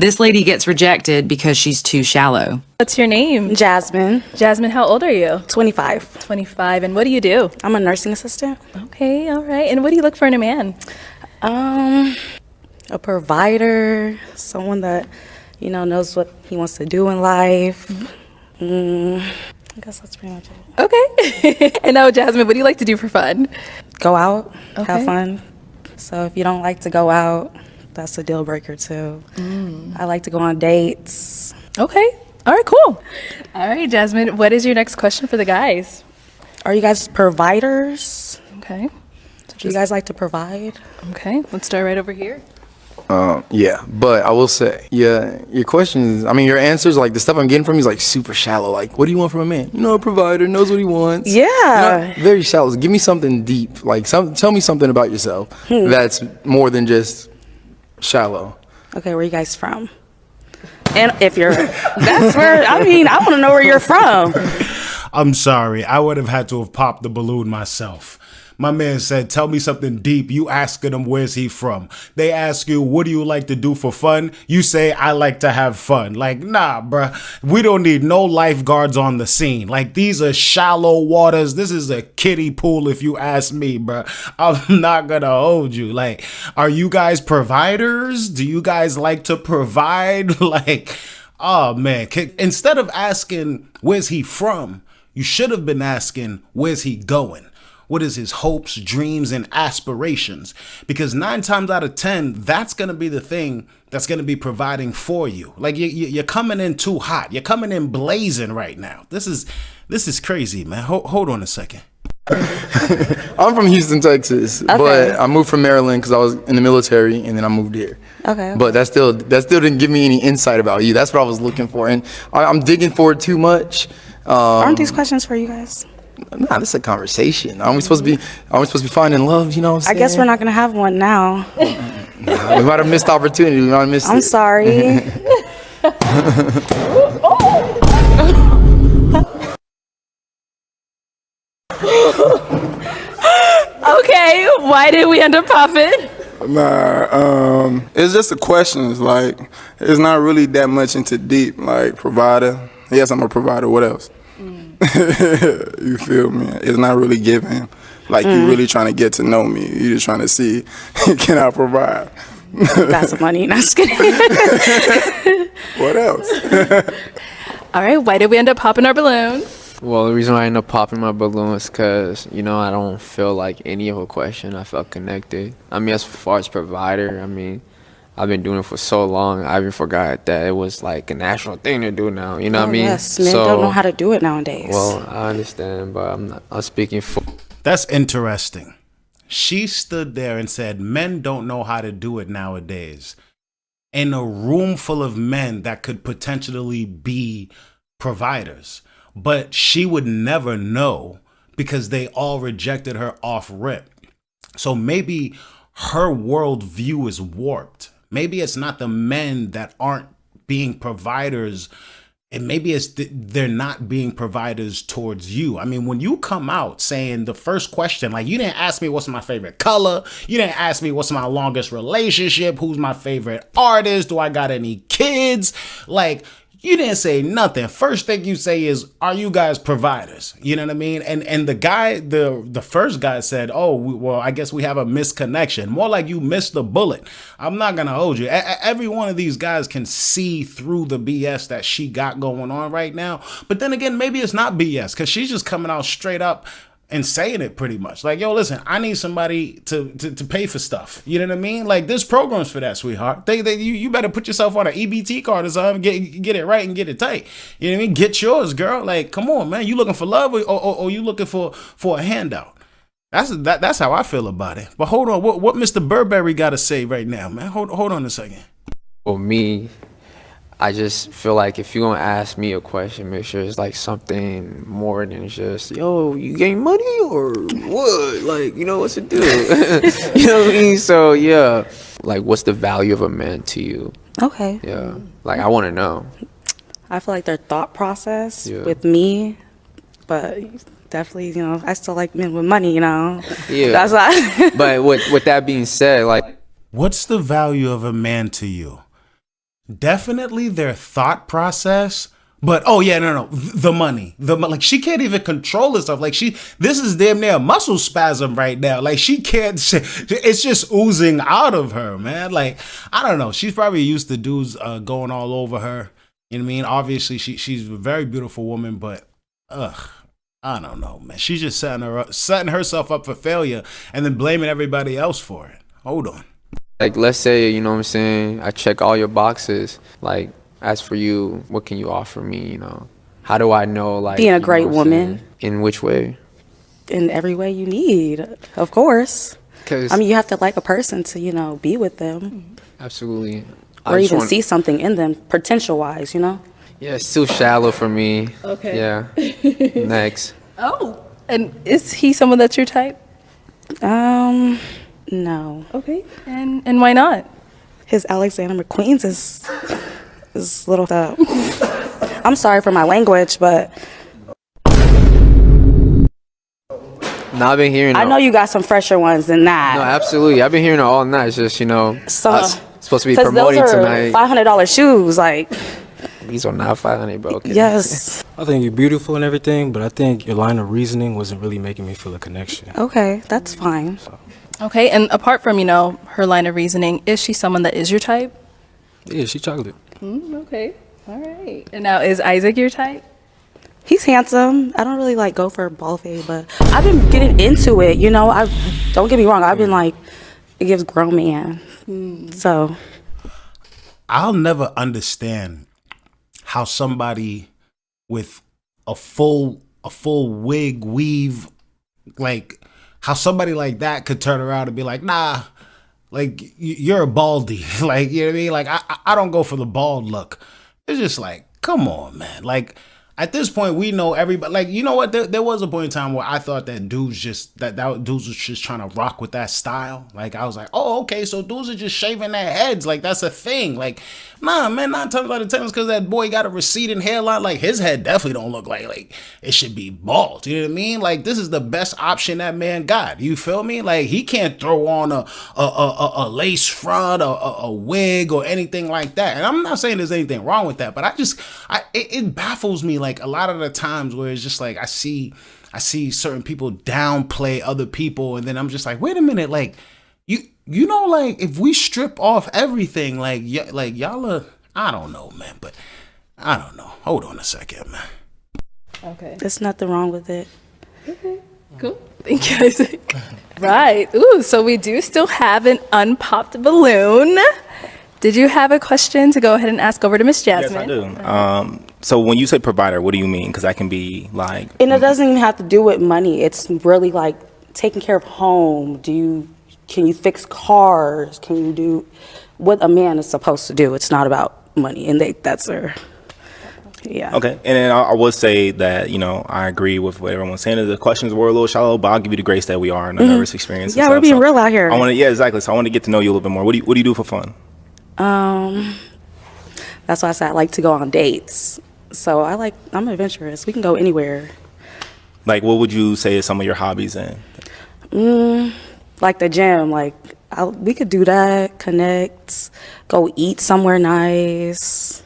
This lady gets rejected because she's too shallow. What's your name? Jasmine, Jasmine, how old are you? 25. 25. And what do you do? I'm a nursing assistant. Okay, all right. And what do you look for in a man? A provider, someone that, knows what he wants to do in life. I guess that's pretty much it. Okay. And now, Jasmine, what do you like to do for fun? Go out, Okay. have fun. So if you don't like to go out, that's a deal breaker too. I like to go on dates. Okay. All right, cool. All right, Jasmine, what is your next question for the guys? Are you guys providers? Okay. Do you guys like to provide? Okay, let's start right over here. Yeah, but I will say, yeah, your questions, your answers, like the stuff I'm getting from you is like super shallow. Like, what do you want from a man? A provider, knows what he wants. Yeah. Very shallow. Give me something deep. Like, tell me something about yourself that's more than just shallow. Okay, where are you guys from? And if you're, that's where, I want to know where you're from. I'm sorry. I would have had to have popped the balloon myself. My man said, tell me something deep. You asking him, where's he from? They ask you, what do you like to do for fun? You say, I like to have fun. Like, nah, bruh. We don't need no lifeguards on the scene. Like, these are shallow waters. This is a kiddie pool, if you ask me, bruh. I'm not gonna hold you. Like, are you guys providers? Do you guys like to provide? Like, oh, man. Instead of asking, where's he from? You should have been asking, where's he going? What is his hopes, dreams, and aspirations? Because 9 times out of 10, that's going to be the thing that's going to be providing for you. Like, you're coming in too hot. You're coming in blazing right now. This is crazy, man. Hold on a second. I'm from Houston, Texas, but I moved from Maryland because I was in the military, and then I moved here. Okay. But that still didn't give me any insight about you. That's what I was looking for, and I'm digging for it too much. Aren't these questions for you guys? Nah, this is a conversation. Are we supposed to be finding love? You know what I'm saying? I guess we're not going to have one now. Nah, we might have missed the opportunity. We might have missed it. I'm sorry. Okay, why did we end up popping? Nah, it's just the questions. Like, it's not really that much into deep. Like, provider. Yes, I'm a provider. What else? You feel me? It's not really giving. Like, you really trying to get to know me. You just trying to see, can I provide? Got some money. No, just kidding. What else? All right, why did we end up popping our balloon? Well, the reason why I ended up popping my balloon is because, I don't feel like any of a question. I felt connected. As far as provider, I've been doing it for so long, I even forgot that it was like a national thing to do now. You know what I mean? Yes, men don't know how to do it nowadays. Well, I understand, but I'm speaking for. That's interesting. She stood there and said, men don't know how to do it nowadays. In a room full of men that could potentially be providers. But she would never know because they all rejected her off rip. So maybe her worldview is warped. Maybe it's not the men that aren't being providers, and maybe it's they're not being providers towards you. When you come out saying the first question, like, you didn't ask me what's my favorite color, you didn't ask me what's my longest relationship, who's my favorite artist, do I got any kids, like, you didn't say nothing. First thing you say is, are you guys providers? You know what I mean? And the guy, the first guy said, oh, well, I guess we have a misconnection. More like you missed the bullet. I'm not going to hold you. Every one of these guys can see through the BS that she got going on right now. But then again, maybe it's not BS because she's just coming out straight up and saying it pretty much. Like, yo, listen, I need somebody to pay for stuff. You know what I mean? Like, there's programs for that, sweetheart. You better put yourself on an EBT card or something, get it right and get it tight. You know what I mean? Get yours, girl. Like, come on, man. You looking for love or you looking for a handout? That's how I feel about it. But hold on, what Mr. Burberry got to say right now, man? Hold on a second. For me, I just feel like if you're gonna ask me a question, make sure it's like something more than just, yo, you getting money or what? Like, what to do? You know what I mean? So yeah, like, what's the value of a man to you? Okay. Yeah, like, I want to know. I feel like their thought process with me, but definitely, I still like men with money, Yeah. That's why. But with that being said, like, what's the value of a man to you? definitely their thought process. But the money, like she can't even control herself. Like this is damn near a muscle spasm right now. Like she can't. It's just oozing out of her, man. Like I don't know. She's probably used to dudes going all over her. You know what I mean? Obviously, she's a very beautiful woman, but I don't know, man. She's just setting herself up for failure and then blaming everybody else for it. Hold on. Like, let's say, you know what I'm saying, I check all your boxes. Like, as for you, what can you offer me, you know? How do I know, like... Being a great woman. In which way? In every way you need, of course. I mean, you have to like a person to, you know, be with them. Absolutely. Or even see something in them, potential-wise, you know? Yeah, it's too shallow for me. Okay. Yeah. Next. Oh, and is he someone that's your type? No. Okay. And why not? His Alexander McQueen's is little up. I'm sorry for my language, but No, I've been hearing. I know you got some fresher ones than that. No, absolutely. I've been hearing it all night. It's just, you know, us supposed to be promoting those are tonight. $500 shoes, like. These are not 500, bro. Okay. Yes. I think you're beautiful and everything, but I think your line of reasoning wasn't really making me feel a connection. Okay, that's fine. Okay, and apart from, you know, her line of reasoning, is she someone that is your type? Yeah, she chocolate. Okay. All right. And now, is Isaac your type? He's handsome. I don't really like go for bald fade, but I've been getting into it. You know, don't get me wrong. I've been like, it gives grown man. So I'll never understand how somebody with a full wig weave, like how somebody like that could turn around and be like, nah, like you're a baldy. Like, you know what I mean? Like I don't go for the bald look. It's just like, come on, man. Like at this point, we know everybody. Like, you know what? There was a point in time where I thought that dudes was just trying to rock with that style. Like, I was like, oh, okay, so dudes are just shaving their heads. Like, that's a thing. Like, nah, man, 9 times out of 10 it's because that boy got a receding hairline. Like, his head definitely don't look like it should be bald. You know what I mean? Like, this is the best option that man got. You feel me? Like, he can't throw on a lace front, a wig, or anything like that. And I'm not saying there's anything wrong with that, but it baffles me. Like, a lot of the times where it's just like I see certain people downplay other people, and then I'm just like, wait a minute, like you know, like if we strip off everything, like y'all are, I don't know, man, but I don't know. Hold on a second, man. Okay. there's nothing wrong with it. Okay. Cool. Thank you, Isaac. Right. Ooh, so we do still have an unpopped balloon. Did you have a question to go ahead and ask over to Miss Jasmine? Yes, I do. So when you say provider, what do you mean? Because that can be like... And it doesn't even have to do with money. It's really like taking care of home. Can you fix cars? Can you do what a man is supposed to do? It's not about money. And that's her. Yeah. Okay. And then I would say that, you know, I agree with what everyone's saying. The questions were a little shallow, but I'll give you the grace that we are in a nervous experience. Yeah, we're being real out here. Yeah, exactly. So I want to get to know you a little bit more. What do you do for fun? That's why I said I like to go on dates. So I'm adventurous. We can go anywhere. Like, what would you say is some of your hobbies then? Like the gym. Like we could do that. Connect. Go eat somewhere nice.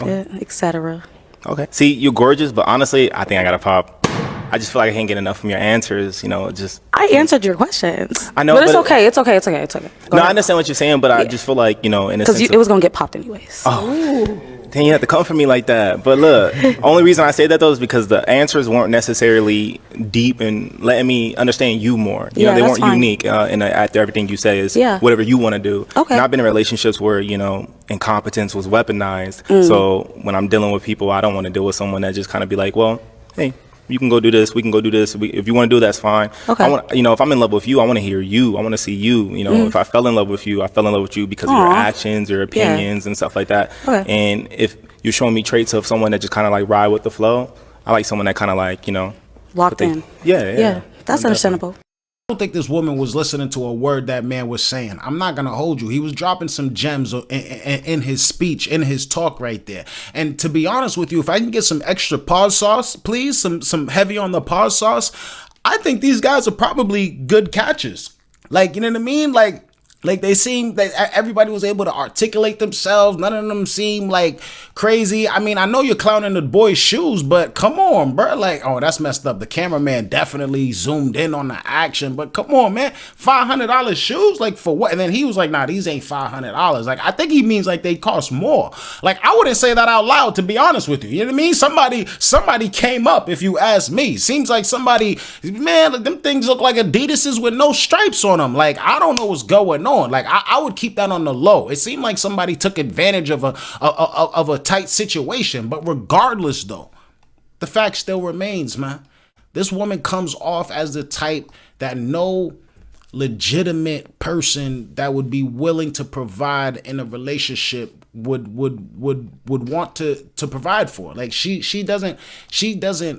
Yeah, etc. Okay. See, you're gorgeous, but honestly, I think I gotta pop. I just feel like I can't get enough from your answers. You know, I answered your questions. I know, but it's okay. It's okay. It's okay. It's okay. No, I understand what you're saying, but I just feel like, you know, in a sense, because it was gonna get popped anyways. Oh, then you have to come for me like that. But look, only reason I say that though is because the answers weren't necessarily deep and letting me understand you more. You know, they weren't unique. And after everything you say is whatever you want to do. Okay. And I've been in relationships where, you know, incompetence was weaponized. So when I'm dealing with people, I don't want to deal with someone that just kind of be like, well, hey, you can go do this. We can go do this. If you want to do, that's fine. Okay. I want, you know, if I'm in love with you, I want to hear you. I want to see you. You know, if I fell in love with you, I fell in love with you because of your actions, your opinions, and stuff like that. Okay. And if you're showing me traits of someone that just kind of like ride with the flow, I like someone that kind of like, you know, locked in. Yeah. That's understandable. I don't think this woman was listening to a word that man was saying. I'm not going to hold you. He was dropping some gems in his speech, in his talk right there. And to be honest with you, if I can get some extra pause sauce, please, some heavy on the pause sauce, I think these guys are probably good catches. Like, you know what I mean? Like, Like they seem that everybody was able to articulate themselves. None of them seem like crazy. I mean, I know you're clowning the boy's shoes, but come on, bro. Like, oh, that's messed up. The cameraman definitely zoomed in on the action, but come on, man. $500 shoes, like for what? And then he was like, nah, these ain't $500. Like, I think he means like they cost more. Like, I wouldn't say that out loud, to be honest with you. You know what I mean? Somebody came up, if you ask me. Seems like somebody, man, like, them things look like Adidas's with no stripes on them. Like, I don't know what's going on. Like, I would keep that on the low. It seemed like somebody took advantage of a tight situation. But regardless, though, the fact still remains, man. This woman comes off as the type that no legitimate person that would be willing to provide in a relationship would want to provide for. Like she doesn't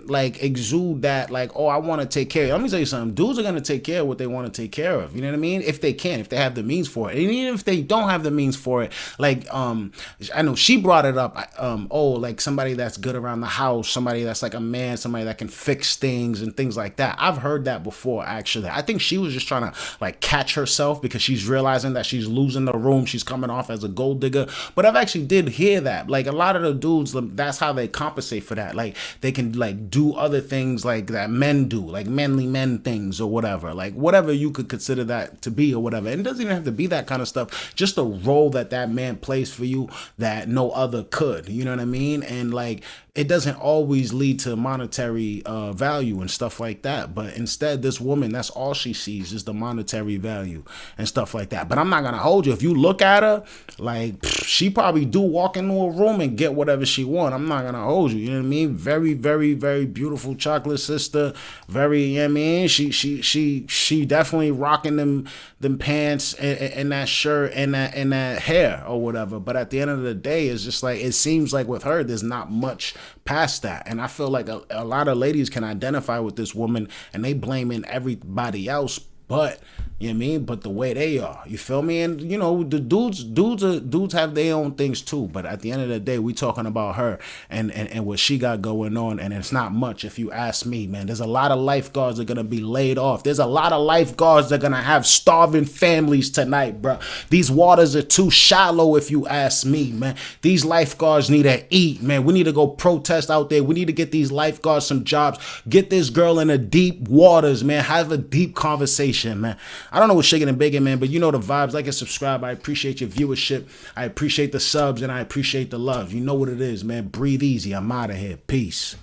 like exude that, like, oh, I want to take care of you. Let me tell you something. Dudes are gonna take care of what they want to take care of. You know what I mean? If they can, if they have the means for it. And even if they don't have the means for it, like I know she brought it up, oh, like somebody that's good around the house, somebody that's like a man, somebody that can fix things and things like that. I've heard that before, actually. I think she was just trying to like catch herself because she's realizing that she's losing the room. She's coming off as a gold digger. But I've actually did hear that. Like a lot of the dudes, that's how they compensate for that. Like they can like do other things like that men do, like manly men things or whatever. Like whatever you could consider that to be or whatever. And it doesn't even have to be that kind of stuff. Just a role that man plays for you that no other could. You know what I mean? And like it doesn't always lead to monetary value and stuff like that. But instead, this woman, that's all she sees is the monetary value and stuff like that. But I'm not going to hold you. If you look at her, like, she probably do walk into a room and get whatever she want. I'm not going to hold you. You know what I mean? Very, very, very beautiful chocolate sister. Very, you know what I mean? She definitely rocking them pants and that shirt and that hair or whatever. But at the end of the day, it's just like, it seems like with her, there's not much past that. And I feel like a lot of ladies can identify with this woman and they blaming everybody else but, you know what I mean, but the way they are, you feel me? And you know, the dudes have their own things too, but at the end of the day, we talking about her and what she got going on, and it's not much if you ask me, man. There's a lot of lifeguards that are gonna be laid off. There's a lot of lifeguards that are gonna have starving families tonight, bro. These waters are too shallow if you ask me, man. These lifeguards need to eat, man. We need to go protest out there. We need to get these lifeguards some jobs. Get this girl in the deep waters, man. Have a deep conversation, man. I don't know what's shaking and baking, man, but you know the vibes. Like and subscribe. I appreciate your viewership. I appreciate the subs and I appreciate the love. You know what it is, man. Breathe easy. I'm out of here. Peace.